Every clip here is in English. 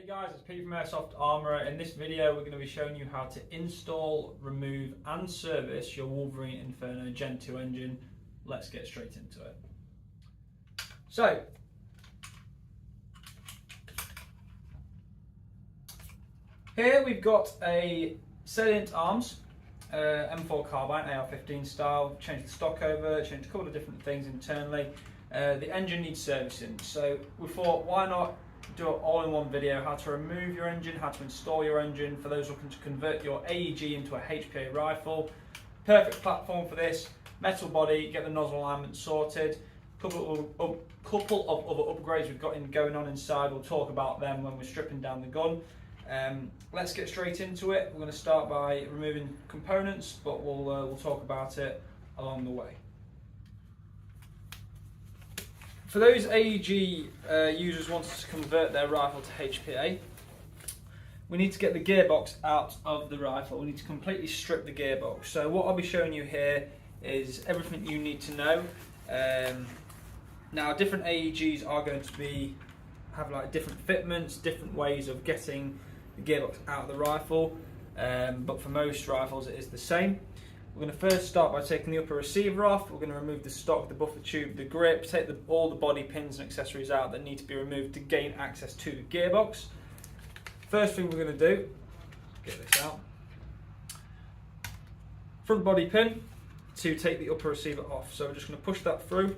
Hey guys, it's Pete from Airsoft Armourer. In this video we're going to be showing you how to install, remove and service your Wolverine Inferno Gen 2 engine. Let's get straight into it. So, here we've got a salient arms, M4 carbine, AR-15 style. Changed the stock over, changed a couple of different things internally. The engine needs servicing, so we thought why not do it all in one video: how to remove your engine, how to install your engine for those looking to convert your AEG into a HPA rifle. Perfect platform for this. Metal body, get the nozzle alignment sorted. Couple of other upgrades we've got going on inside. We'll talk about them when we're stripping down the gun. Let's get straight into it. We're going to start by removing components, but we'll talk about it along the way. For those AEG users wanting to convert their rifle to HPA, we need to get the gearbox out of the rifle. We need to completely strip the gearbox. So what I'll be showing you here is everything you need to know. Now, different AEGs are going to have like different fitments, different ways of getting the gearbox out of the rifle, but for most rifles it is the same. We're going to first start by taking the upper receiver off. We're going to remove the stock, the buffer tube, the grip, take all the body pins and accessories out that need to be removed to gain access to the gearbox. First thing we're going to do, get this out. Front body pin to take the upper receiver off. So we're just going to push that through.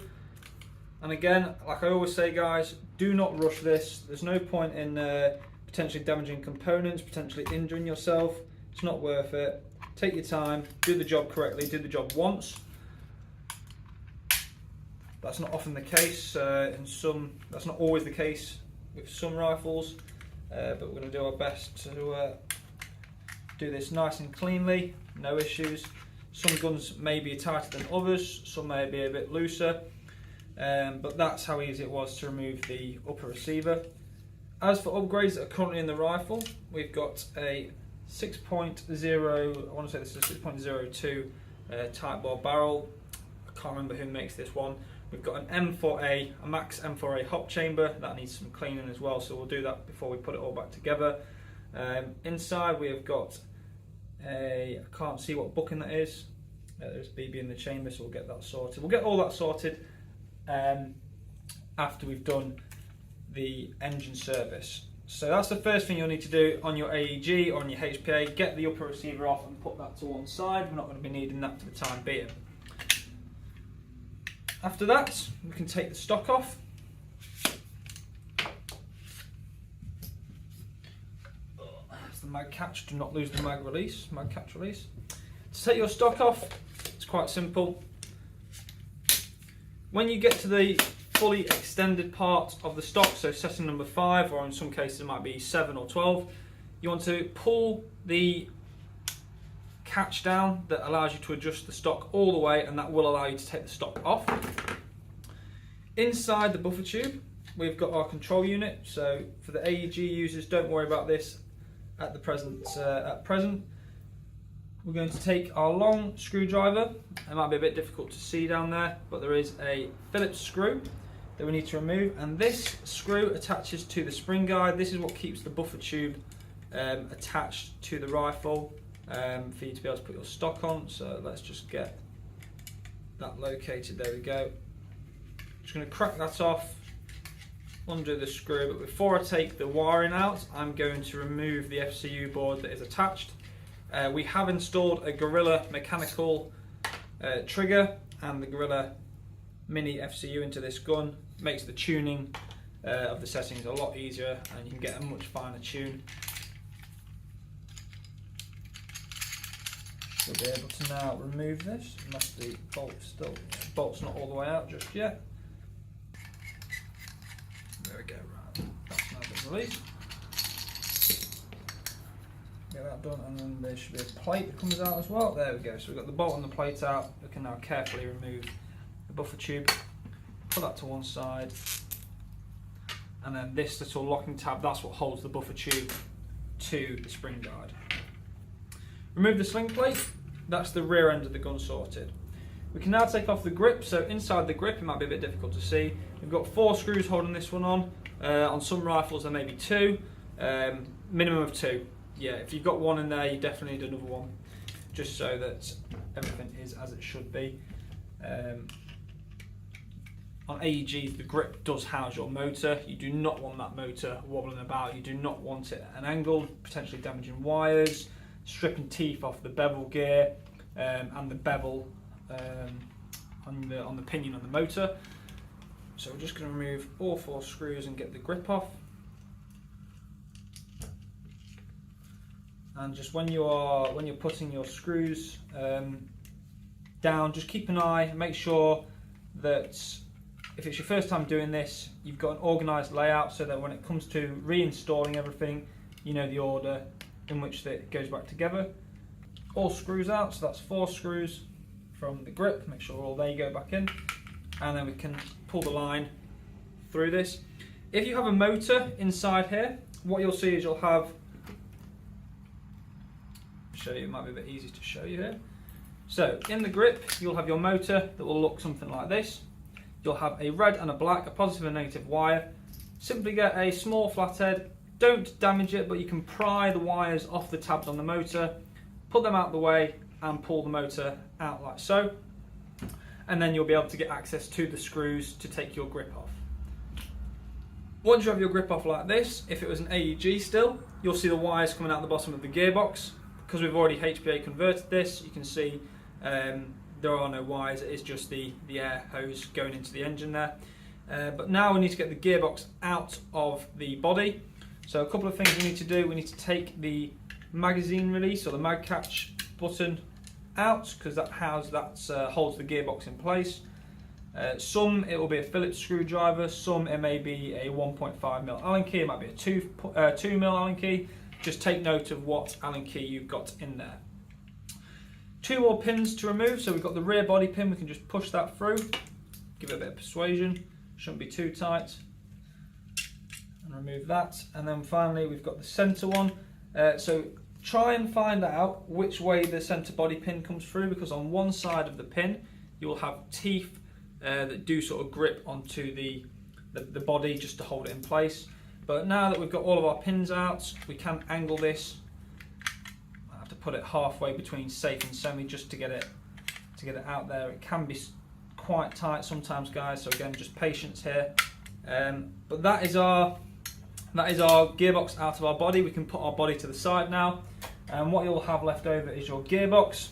And again, like I always say guys, do not rush this. There's no point in potentially damaging components, potentially injuring yourself. It's not worth it. Take your time, do the job correctly, do the job once. That's not often the case, that's not always the case with some rifles, but we're going to do our best to do this nice and cleanly, no issues. Some guns may be tighter than others, some may be a bit looser, but that's how easy it was to remove the upper receiver. As for upgrades that are currently in the rifle, we've got a 6.0, I want to say this is a 6.02 type bore barrel. I can't remember who makes this one. We've got an M4A, a max M4A hop chamber that needs some cleaning as well, so we'll do that before we put it all back together. Inside we have got I can't see what booking that is. There's BB in the chamber, so we'll get that sorted. We'll get all that sorted after we've done the engine service. So that's the first thing you'll need to do on your AEG or on your HPA. Get the upper receiver off and put that to one side. We're not going to be needing that for the time being. After that, we can take the stock off. That's the mag catch. Do not lose the mag catch release. To take your stock off, it's quite simple. When you get to the fully extended part of the stock, so setting number 5, or in some cases it might be 7 or 12, you want to pull the catch down that allows you to adjust the stock all the way, and that will allow you to take the stock off. Inside the buffer tube we've got our control unit. So for the AEG users, don't worry about this at present. We're going to take our long screwdriver. It might be a bit difficult to see down there, but there is a Phillips screw that we need to remove, and this screw attaches to the spring guide. This is what keeps the buffer tube attached to the rifle for you to be able to put your stock on. So let's just get that located. There we go. Just going to crack that off, undo the screw, but before I take the wiring out, I'm going to remove the FCU board that is attached. We have installed a Gorilla mechanical trigger and the Gorilla Mini FCU into this gun. Makes the tuning of the settings a lot easier, and you can get a much finer tune. We'll be able to now remove this, unless the bolt's not all the way out just yet. There we go, right, that's now been released. Get that done, and then there should be a plate that comes out as well. There we go, so we've got the bolt and the plate out. We can now carefully remove the buffer tube, put that to one side, and then this little locking tab, that's what holds the buffer tube to the spring guide. Remove the sling plate, that's the rear end of the gun sorted. We can now take off the grip. So inside the grip, it might be a bit difficult to see. We've got 4 screws holding this one on. On some rifles there may be 2. Minimum of 2. Yeah, if you've got 1 in there, you definitely need another one, just so that everything is as it should be. On AEGs, the grip does house your motor. You do not want that motor wobbling about. You do not want it at an angle, potentially damaging wires, stripping teeth off the bevel gear and the bevel on the pinion on the motor. So we're just going to remove all 4 screws and get the grip off. And just when you're putting your screws down, just keep an eye, make sure that if it's your first time doing this, you've got an organised layout so that when it comes to reinstalling everything, you know the order in which it goes back together. All screws out, so that's 4 screws from the grip, make sure all they go back in, and then we can pull the line through this. If you have a motor inside here, what you'll see is you'll have, it might be a bit easy to show you here. So in the grip, you'll have your motor that will look something like this. You'll have a red and a black, a positive and negative wire. Simply get a small flathead, don't damage it, but you can pry the wires off the tabs on the motor, put them out the way and pull the motor out like so. And then you'll be able to get access to the screws to take your grip off. Once you have your grip off like this, if it was an AEG still, you'll see the wires coming out the bottom of the gearbox. Because we've already HPA converted this, you can see there are no wires, it is just the air hose going into the engine there. But now we need to get the gearbox out of the body. So a couple of things we need to do. We need to take the magazine release or the mag catch button out, because that holds the gearbox in place. Some it will be a Phillips screwdriver, some it may be a 1.5mm Allen key, it might be a 2mm Allen key. Just take note of what Allen key you've got in there. 2 more pins to remove, so we've got the rear body pin, we can just push that through, give it a bit of persuasion, shouldn't be too tight, and remove that. And then finally we've got the centre one, so try and find out which way the centre body pin comes through, because on one side of the pin you will have teeth that do sort of grip onto the body just to hold it in place. But now that we've got all of our pins out, we can angle this. I have to put it halfway between safe and semi just to get it out there. It can be quite tight sometimes, guys, so again, just patience here. But that is our gearbox out of our body. We can put our body to the side now, and what you'll have left over is your gearbox.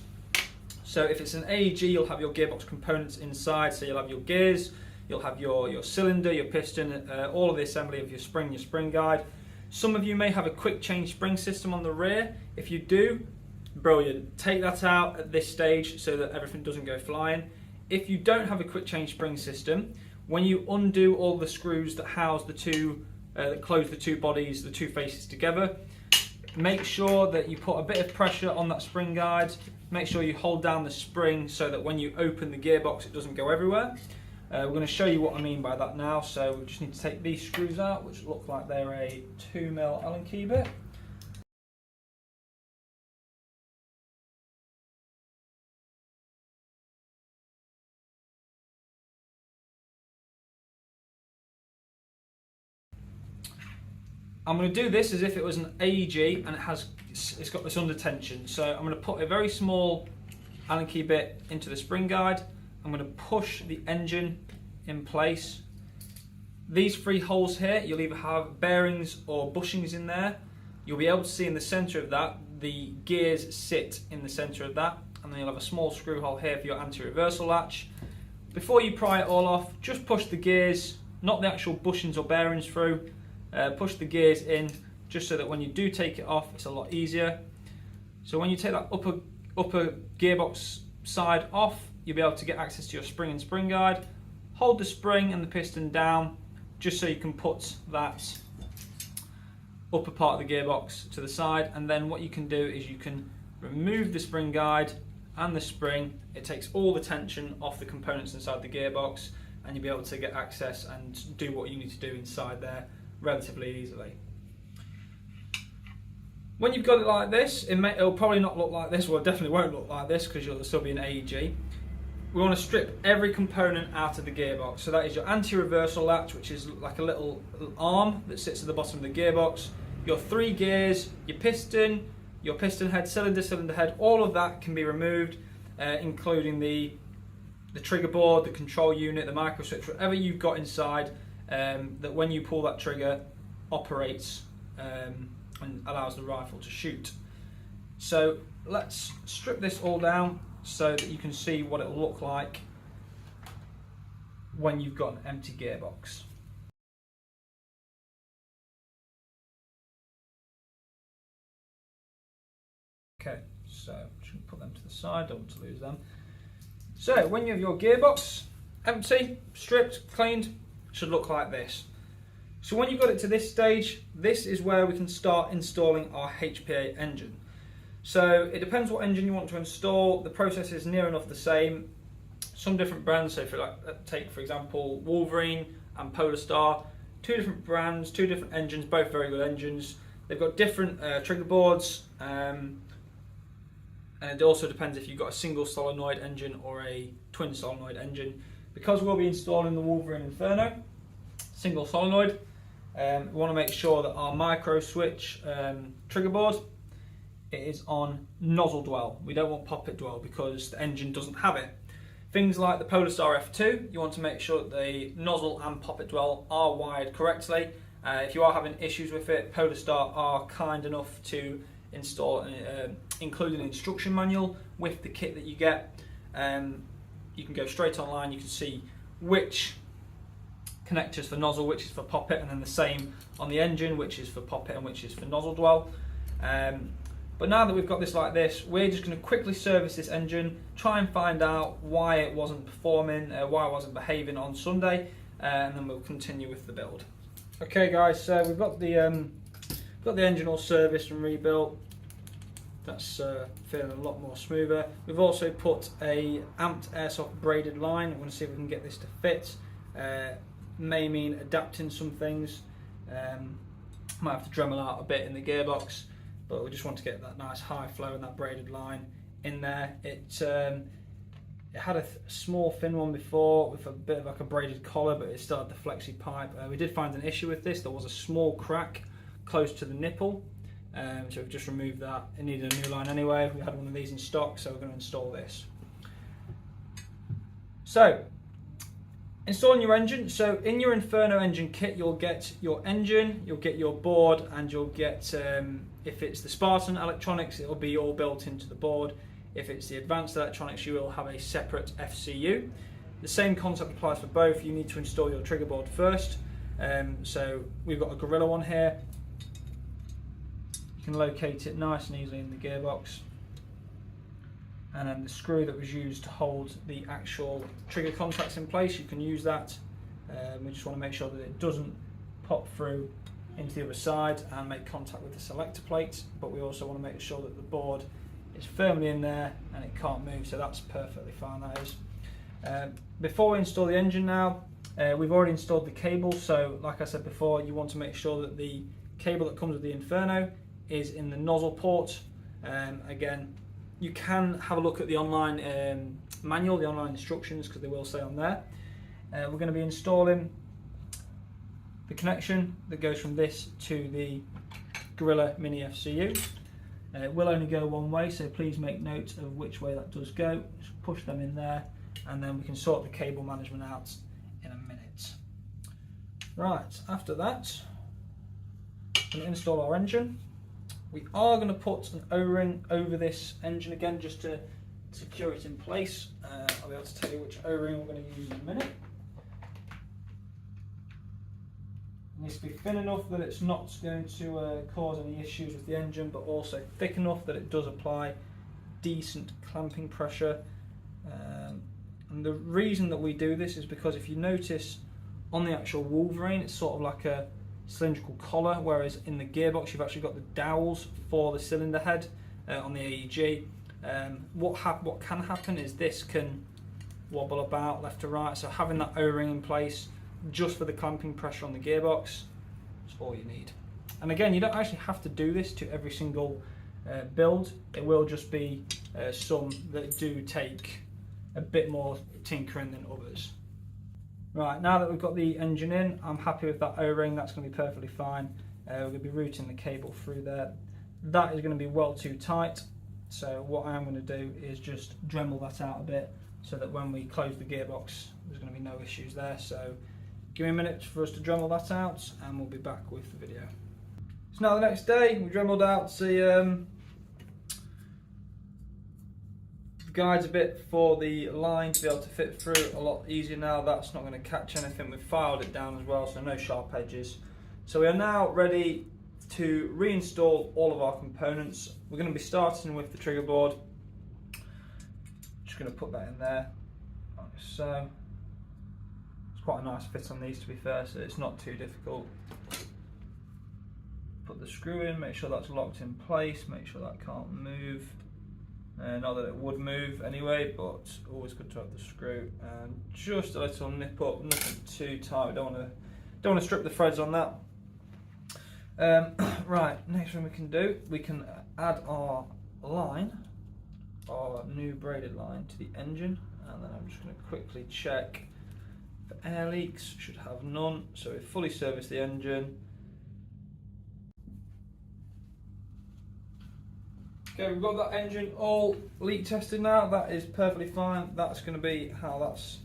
So if it's an AEG, you'll have your gearbox components inside, so you'll have your gears, you'll have your cylinder, your piston, all of the assembly of your spring guide. Some of you may have a quick change spring system on the rear. If you do, brilliant. Take that out at this stage so that everything doesn't go flying. If you don't have a quick change spring system, when you undo all the screws that house the two, that close the two bodies, the two faces together, make sure that you put a bit of pressure on that spring guide. Make sure you hold down the spring so that when you open the gearbox, it doesn't go everywhere. We're going to show you what I mean by that now. So we just need to take these screws out, which look like they're a 2mm Allen key bit. I'm going to do this as if it was an AEG and it's got this under tension. So I'm going to put a very small Allen key bit into the spring guide. I'm going to push the engine in place. These 3 holes here, you'll either have bearings or bushings in there. You'll be able to see in the centre of that, the gears sit in the centre of that, and then you'll have a small screw hole here for your anti-reversal latch. Before you pry it all off, just push the gears, not the actual bushings or bearings through, push the gears in, just so that when you do take it off, it's a lot easier. So when you take that upper gearbox side off, you'll be able to get access to your spring and spring guide. Hold the spring and the piston down just so you can put that upper part of the gearbox to the side, and then what you can do is you can remove the spring guide and the spring. It takes all the tension off the components inside the gearbox, and you'll be able to get access and do what you need to do inside there relatively easily. When you've got it like this, it'll probably not look like this, well it definitely won't look like this because you'll still be an AEG. We want to strip every component out of the gearbox. So that is your anti-reversal latch, which is like a little arm that sits at the bottom of the gearbox. your 3 gears, your piston head, cylinder head, all of that can be removed, including the trigger board, the control unit, the micro switch, whatever you've got inside, that when you pull that trigger operates and allows the rifle to shoot. So let's strip this all down so that you can see what it will look like when you've got an empty gearbox. Okay, so I'm just going to put them to the side, don't want to lose them. So when you have your gearbox empty, stripped, cleaned, it should look like this. So when you've got it to this stage, this is where we can start installing our HPA engine. So it depends what engine you want to install. The process is near enough the same. Some different brands, so if you like, take for example Wolverine and Polar Star, 2 different brands, 2 different engines, both very good engines. They've got different trigger boards, and it also depends if you've got a single solenoid engine or a twin solenoid engine. Because we'll be installing the Wolverine Inferno, single solenoid, we want to make sure that our micro switch trigger board, it is on nozzle dwell. We don't want poppet dwell because the engine doesn't have it. Things like the Polar Star F2, you want to make sure that the nozzle and poppet dwell are wired correctly. If you are having issues with it, Polar Star are kind enough to install, include an instruction manual with the kit that you get. You can go straight online, you can see which connectors for nozzle, which is for poppet, and then the same on the engine, which is for poppet and which is for nozzle dwell. But now that we've got this like this, we're just going to quickly service this engine, try and find out why it wasn't performing, why it wasn't behaving on Sunday, and then we'll continue with the build. Okay guys, so we've got the engine all serviced and rebuilt. That's feeling a lot more smoother. We've also put a amped airsoft braided line. I want to see if we can get this to fit. May mean adapting some things. Might have to Dremel out a bit in the gearbox, but we just want to get that nice high flow and that braided line in there. It had a small thin one before with a bit of like a braided collar, but it still had the flexi pipe. We did find an issue with this. There was a small crack close to the nipple, so we've just removed that. It needed a new line anyway. We had one of these in stock, so we're going to install this. So, installing your engine. So in your Inferno engine kit, you'll get your engine, you'll get your board, and you'll get, if it's the Spartan electronics, it'll be all built into the board. If it's the advanced electronics, you will have a separate FCU. The same concept applies for both. You need to install your trigger board first. So we've got a Gorilla one here. You can locate it nice and easily in the gearbox. And then the screw that was used to hold the actual trigger contacts in place, you can use that. We just want to make sure that it doesn't pop through into the other side and make contact with the selector plate, but we also want to make sure that the board is firmly in there and it can't move, so that's perfectly fine, that is. Before we install the engine now, we've already installed the cable, so like I said before, you want to make sure that the cable that comes with the Inferno is in the nozzle port. Again, you can have a look at the online manual, the online instructions, because they will say on there. We're going to be installing the connection that goes from this to the Gorilla Mini FCU. It will only go one way, so please make note of which way that does go. Just push them in there, and then we can sort the cable management out in a minute. Right, after that, we're going to install our engine. We are going to put an O-ring over this engine again, just to secure it in place. I'll be able to tell you which O-ring we're going to use in a minute. It needs to be thin enough that it's not going to cause any issues with the engine, but also thick enough that it does apply decent clamping pressure. And the reason that we do this is because if you notice on the actual Wolverine, it's sort of like a cylindrical collar, whereas in the gearbox you've actually got the dowels for the cylinder head on the AEG. What can happen is this can wobble about left to right, so having that O-ring in place just for the clamping pressure on the gearbox is all you need. And again, you don't actually have to do this to every single build. It will just be some that do take a bit more tinkering than others. Right, now that we've got the engine in, I'm happy with that O-ring. That's going to be perfectly fine. We're going to be routing the cable through there. That is going to be well too tight, so what I am going to do is just Dremel that out a bit so that when we close the gearbox there's going to be no issues there. So give me a minute for us to Dremel that out and we'll be back with the video. So now the next day, we Dremeled out the guides a bit for the line to be able to fit through a lot easier now. That's not going to catch anything. We've filed it down as well, so no sharp edges. So we are now ready to reinstall all of our components. We're going to be starting with the trigger board. Just going to put that in there, like so. It's quite a nice fit on these, to be fair, so it's not too difficult. Put the screw in, make sure that's locked in place, make sure that can't move. Not that it would move anyway, but always good to have the screw. And just a little nip up, nothing too tight. We don't want to strip the threads on that. Right, next thing we can do, we can add our line, our new braided line, to the engine, and then I'm just going to quickly check for air leaks. Should have none. So we've fully serviced the engine. Okay, we've got that engine all leak tested now. That is perfectly fine. That's going to be how that's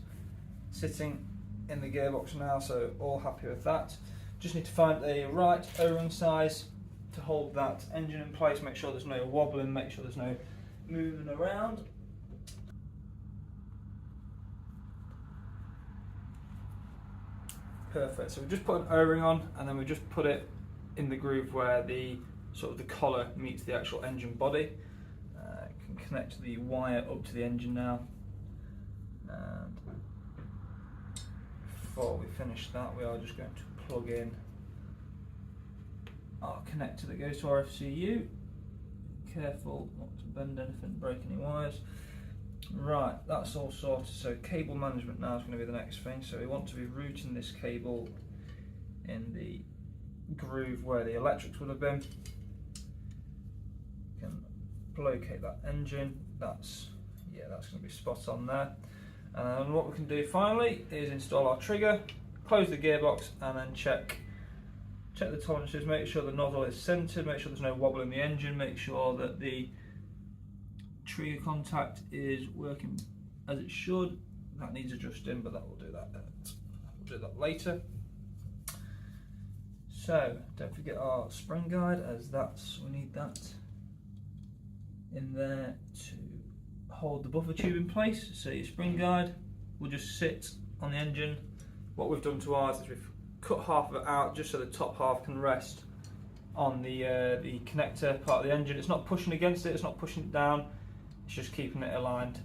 sitting in the gearbox now, so all happy with that. Just need to find a right O-ring size to hold that engine in place, make sure there's no wobbling, make sure there's no moving around. Perfect, so we just put an O-ring on and then we just put it in the groove where the sort of the collar meets the actual engine body. Can connect the wire up to the engine now. And before we finish that, we are just going to plug in our connector that goes to our FCU. Careful not to bend anything, break any wires. Right, that's all sorted. So cable management now is going to be the next thing. So we want to be routing this cable in the groove where the electrics would have been. Can locate that engine. That's going to be spot on there. And what we can do finally is install our trigger, close the gearbox, and then check the tolerances. Make sure the nozzle is centered. Make sure there's no wobble in the engine. Make sure that the trigger contact is working as it should. That needs adjusting, but we'll do that later. So don't forget our spring guide, as we need that in there to hold the buffer tube in place. So your spring guide will just sit on the engine. What we've done to ours is we've cut half of it out just so the top half can rest on the connector part of the engine. It's not pushing against it, it's not pushing it down, it's just keeping it aligned.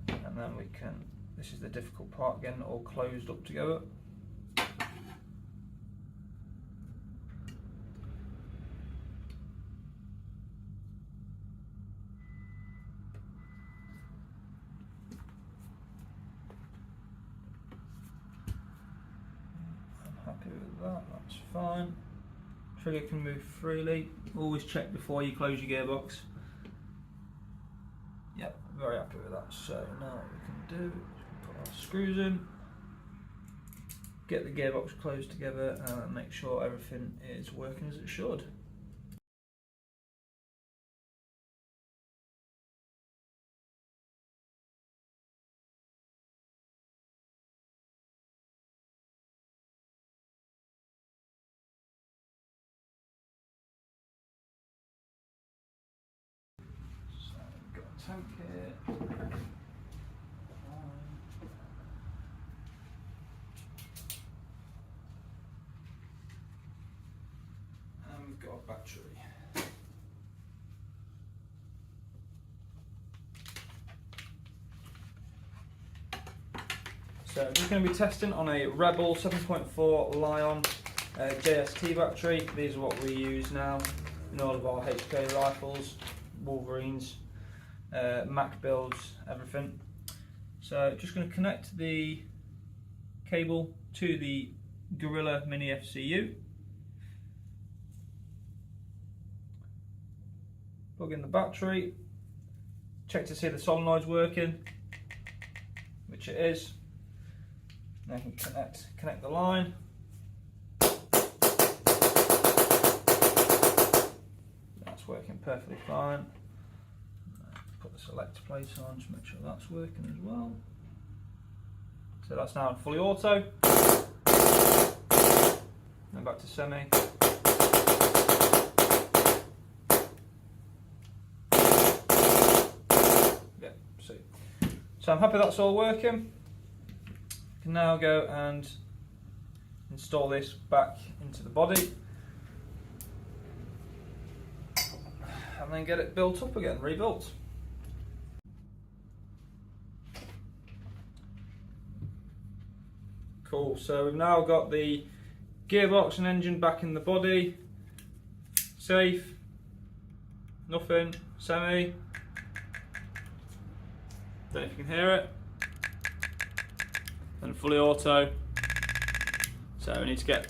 And then we can, this is the difficult part, getting it all closed up together. Happy with that, that's fine. Trigger can move freely. Always check before you close your gearbox. Yep, very happy with that. So now what we can do is put our screws in, get the gearbox closed together, and make sure everything is working as it should. Tank here. And we've got a battery. So I'm just going to be testing on a Rebel 7.4 Lion JST battery. These are what we use now in all of our HK rifles, Wolverines, Mac builds, everything. So just going to connect the cable to the Gorilla Mini FCU, plug in the battery, check to see the solenoid's working, which it is. Now I can connect the line. working perfectly fine. Put the selector plate on to make sure that's working as well. So that's now fully auto. Then back to semi. Yeah, see. So I'm happy that's all working. I can now go and install this back into the body. And then get it built up again, rebuilt. Cool, so we've now got the gearbox and engine back in the body. Safe, nothing, semi. Don't know if you can hear it. And fully auto. So we need to get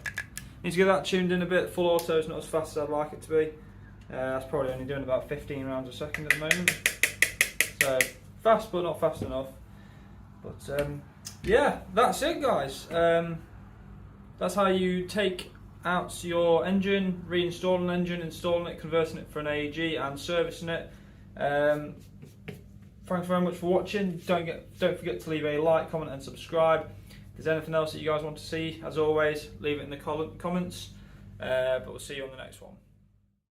that tuned in a bit. Full auto is not as fast as I'd like it to be. That's probably only doing about 15 rounds a second at the moment. So fast, but not fast enough. But yeah, that's it, guys. That's how you take out your engine, reinstalling an engine, installing it, converting it for an AEG, and servicing it. Thanks very much for watching. Don't forget to leave a like, comment, and subscribe. If there's anything else that you guys want to see, as always, leave it in the comments. But we'll see you on the next one.